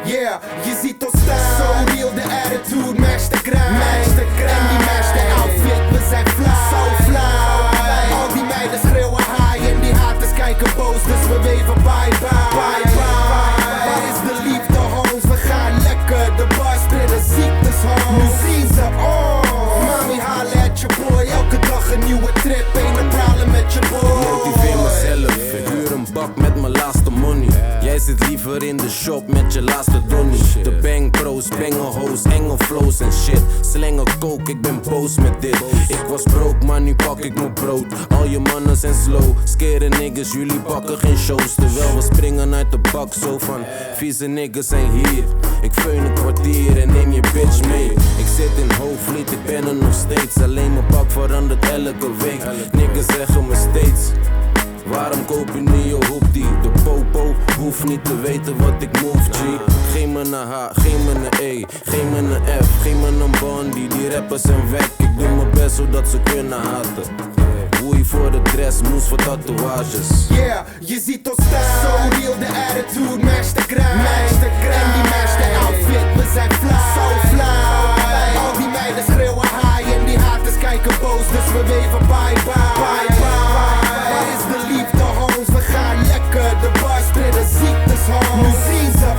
Yeah, je ziet ons staan. So real, de attitude match de grind. En die match de outfit, we zijn fly. So fly. Al die meiden schreeuwen high en die haters kijken boos, dus we weven bye bye. Bye bye. Waar is de liefde, homes? We gaan lekker. De bar spitten ziektes, homes. Nu zien ze Mami, halen at je boy. Elke dag een nieuwe trip, ain't een problem met je boy. Motiveer mezelf, ik huur een bak met mijn laatste money. Jij zit liever in de shop met je laatste donnie. De bang pros, bangen hoes, enge flows en shit. Slengen coke, ik ben boos met dit. Ik was broke, maar nu pak ik mijn brood. Al je mannen zijn slow, scare niggas, jullie pakken geen shows. Terwijl we springen uit de bak, zo van vieze niggas zijn hier. Ik feun een kwartier en neem je bitch mee. Ik zit in Hoofdvliet, ik ben er nog steeds. Alleen mijn pak verandert elke week. Niggas zeggen me steeds: waarom koop je niet je hooptie? De popo hoeft niet te weten wat ik move, G. Geef me een H, geef me een E, geef me een F, geef me een Bondi. Die rappers zijn weg, ik doe mijn best zodat ze kunnen haten. Woei voor de dress, moes voor tatoeages. Yeah, je ziet ons staan. So real, de attitude match de grind. En die match de outfit, we zijn fly. So fly. Al die meiden schreeuwen high en die haters kijken boos, dus we weven bye bye. Bye bye. Waar is de liefde, homes? We gaan lekker. De bar spitten ziektes, homes. Nu zien ze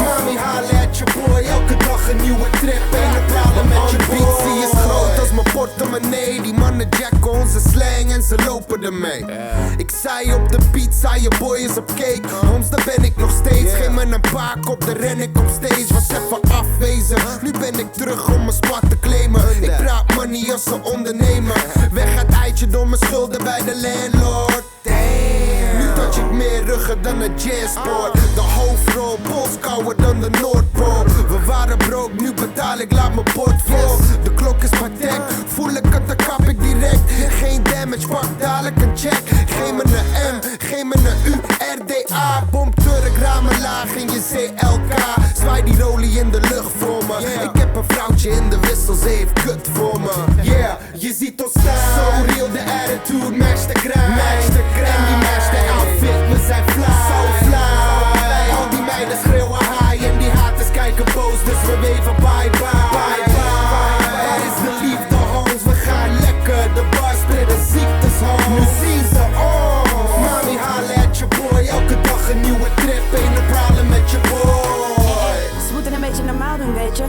Mami, halen at je boy. Elke dag een nieuwe trip, ain't een problem met je boy. Beatsie is groot als mijn portemonnee. Die mannen jacken onze slang en ze lopen ermee. Ik zei op de beat, zei je boy is op cake. Homes, daar ben ik nog steeds. Geef me een paak op, de ren ik op stage. Was even afwezig, nu ben ik terug om mijn spot te claimen. Ik praat money als een ondernemer. Weg het eitje door mijn schulden bij de landlord. Damn. Nu touch ik meer ruggen dan een jazzboard. De hoofdrol, pols kouder dan de Noordpool. We waren broke, nu betaal ik, laat mijn bord vol. De klok is patek, voel ik het, dan kap ik direct. Geen damage, pak dadelijk een check. Geef me een M, geef me een U, RDA. Bom Turk, ramen laag in je CLK. Zwaai die rolie in de lucht voor me. Ik heb een vrouwtje in de wissel, ze heeft kut voor me. Yeah, je ziet ons staan. So real, de attitude match de grind. En die match de outfit, we zijn fly. So fly. Al die meiden schreeuwen high en die haters kijken boos, dus we weven bye bye. Bye bye. Waar is de liefde, homes? We gaan lekker. De bar spitten ziektes, homes. Nu zien ze Mami, halen at je boy. Elke dag een nieuwe trip, ain't een problem met je boy. Ze moeten een beetje normaal doen, weet je.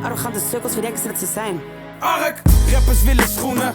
Arrogante sukkels, wie denken ze dat ze zijn? Ark, rappers willen schoenen.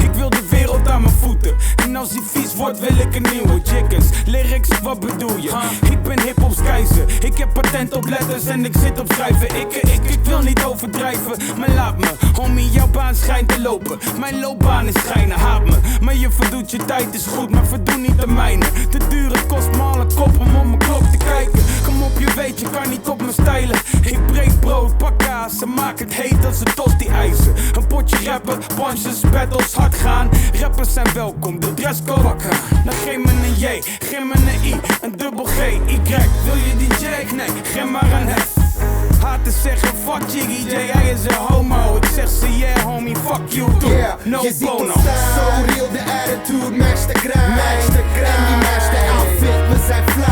Ik wil de wereld aan mijn voeten. En als die vies wordt wil ik een nieuwe chickens. Lyrics, wat bedoel je? Ik ben hip-hops keizer. Ik heb patent op letters en ik zit op schrijven. Ik wil niet overdrijven, maar laat me. Homie, jouw baan schijnt te lopen. Mijn loopbaan is schijnen, haat me. Maar je verdoet je tijd is goed, maar verdoe niet de mijne. Te duur, het kost me al een kop om op mijn klok te kijken. Kom op, je weet, je kan niet op me stijlen. Ik breek brood, pak kaas en maak het heet als een tosti-ijzer. Een potje rappen, punches, battles, hard gaan. Rappers zijn welkom, de dresscode wakker. Dan geef me een J, geef me een I, een dubbel G, Y. Wil je die Jack? Nee, geef maar een F. Haters zeggen fuck Jiggy J, hij is een homo. Ik zeg ze yeah homie, fuck you too, yeah, no je ziet bono. ons staan. So real, de attitude match de grind. En die match de outfit, we zijn fly.